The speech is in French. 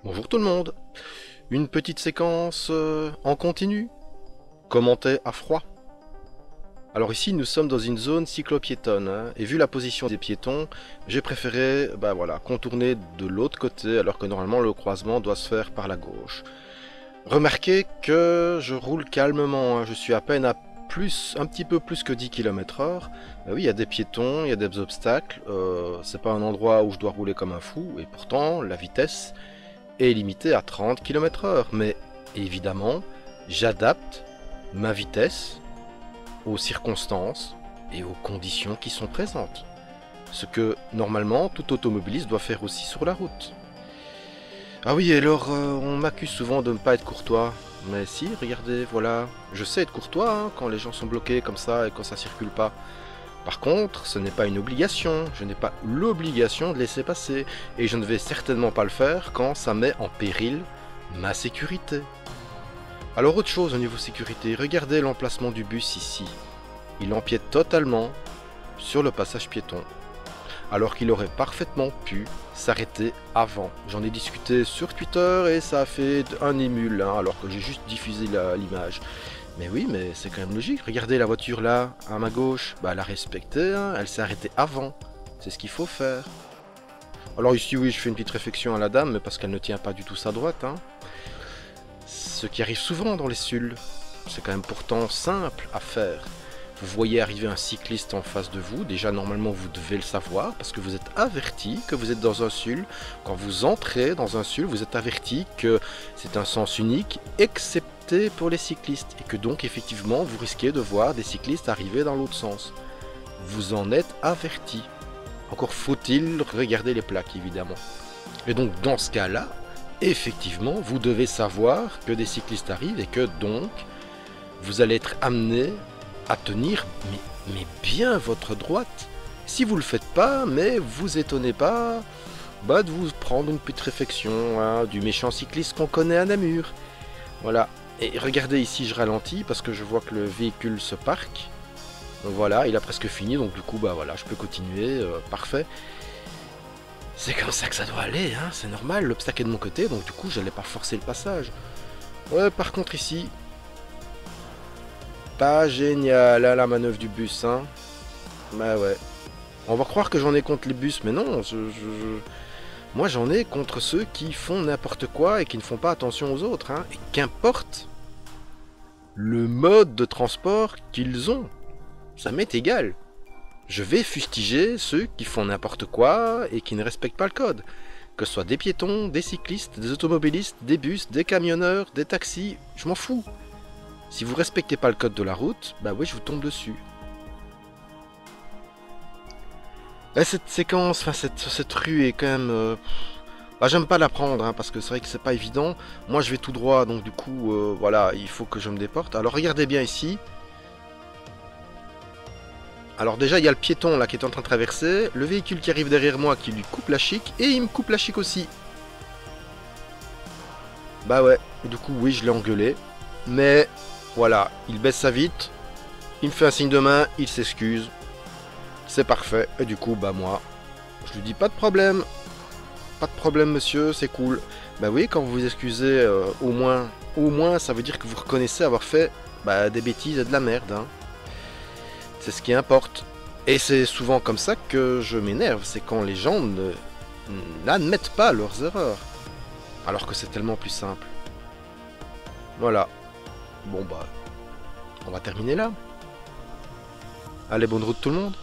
Bonjour tout le monde. Une petite séquence en continu, commentée à froid. Alors ici nous sommes dans une zone cyclopiétonne hein, et vu la position des piétons, j'ai préféré voilà, contourner de l'autre côté alors que normalement le croisement doit se faire par la gauche. Remarquez que je roule calmement, hein, je suis à peine à un petit peu plus que 10 km/h. Oui, il y a des piétons, il y a des obstacles, c'est pas un endroit où je dois rouler comme un fou et pourtant la vitesse est limité à 30 km/h. Mais évidemment, j'adapte ma vitesse aux circonstances et aux conditions qui sont présentes. Ce que normalement tout automobiliste doit faire aussi sur la route. Ah oui, alors on m'accuse souvent de ne pas être courtois. Mais si, regardez, voilà, je sais être courtois hein, quand les gens sont bloqués comme ça et quand ça circule pas. Par contre, ce n'est pas une obligation, je n'ai pas l'obligation de laisser passer, et je ne vais certainement pas le faire quand ça met en péril ma sécurité. Alors autre chose au niveau sécurité, regardez l'emplacement du bus ici. Il empiète totalement sur le passage piéton, alors qu'il aurait parfaitement pu s'arrêter avant. J'en ai discuté sur Twitter et ça a fait un émule, hein, alors que j'ai juste diffusé l'image. Mais oui, mais c'est quand même logique. Regardez la voiture là, à ma gauche. Bah, elle a respecté, hein. Elle s'est arrêtée avant. C'est ce qu'il faut faire. Alors ici, oui, je fais une petite réflexion à la dame, mais parce qu'elle ne tient pas du tout sa droite. Hein. Ce qui arrive souvent dans les SUL. C'est quand même pourtant simple à faire. Vous voyez arriver un cycliste en face de vous. Déjà, normalement, vous devez le savoir parce que vous êtes averti que vous êtes dans un SUL. Quand vous entrez dans un SUL, vous êtes averti que c'est un sens unique, excepté pour les cyclistes. Et que donc, effectivement, vous risquez de voir des cyclistes arriver dans l'autre sens. Vous en êtes averti. Encore faut-il regarder les plaques, évidemment. Et donc, dans ce cas-là, effectivement, vous devez savoir que des cyclistes arrivent et que donc, vous allez être amené à tenir mais bien votre droite. Si vous le faites pas, mais vous étonnez pas de vous prendre une petite réflexion hein, du méchant cycliste qu'on connaît à Namur. Voilà. Et regardez ici, je ralentis parce que je vois que le véhicule se parque. Donc voilà, il a presque fini, donc du coup, voilà, je peux continuer, parfait. C'est comme ça que ça doit aller, hein, c'est normal, l'obstacle est de mon côté, donc du coup, j'allais pas forcer le passage. Ouais, par contre ici, pas génial, hein, la manœuvre du bus, hein. Bah ouais. On va croire que j'en ai contre les bus, mais non, moi j'en ai contre ceux qui font n'importe quoi et qui ne font pas attention aux autres, hein. Et qu'importe le mode de transport qu'ils ont, ça m'est égal. Je vais fustiger ceux qui font n'importe quoi et qui ne respectent pas le code. Que ce soit des piétons, des cyclistes, des automobilistes, des bus, des camionneurs, des taxis, je m'en fous. Si vous respectez pas le code de la route, bah oui, je vous tombe dessus. Et cette séquence, enfin cette rue est quand même... j'aime pas la prendre, hein, parce que c'est vrai que c'est pas évident. Moi je vais tout droit, donc du coup, voilà, il faut que je me déporte. Alors regardez bien ici. Alors déjà, il y a le piéton là qui est en train de traverser, le véhicule qui arrive derrière moi qui lui coupe la chic, et il me coupe la chic aussi. Bah ouais, du coup oui, je l'ai engueulé. Mais voilà, il baisse sa vitre, il me fait un signe de main, il s'excuse. C'est parfait, et du coup, moi, je lui dis pas de problème monsieur, c'est cool. Bah oui, quand vous vous excusez, au moins, ça veut dire que vous reconnaissez avoir fait des bêtises et de la merde. Hein. C'est ce qui importe. Et c'est souvent comme ça que je m'énerve, c'est quand les gens n'admettent pas leurs erreurs. Alors que c'est tellement plus simple. Voilà. Bon on va terminer là. Allez, bonne route tout le monde.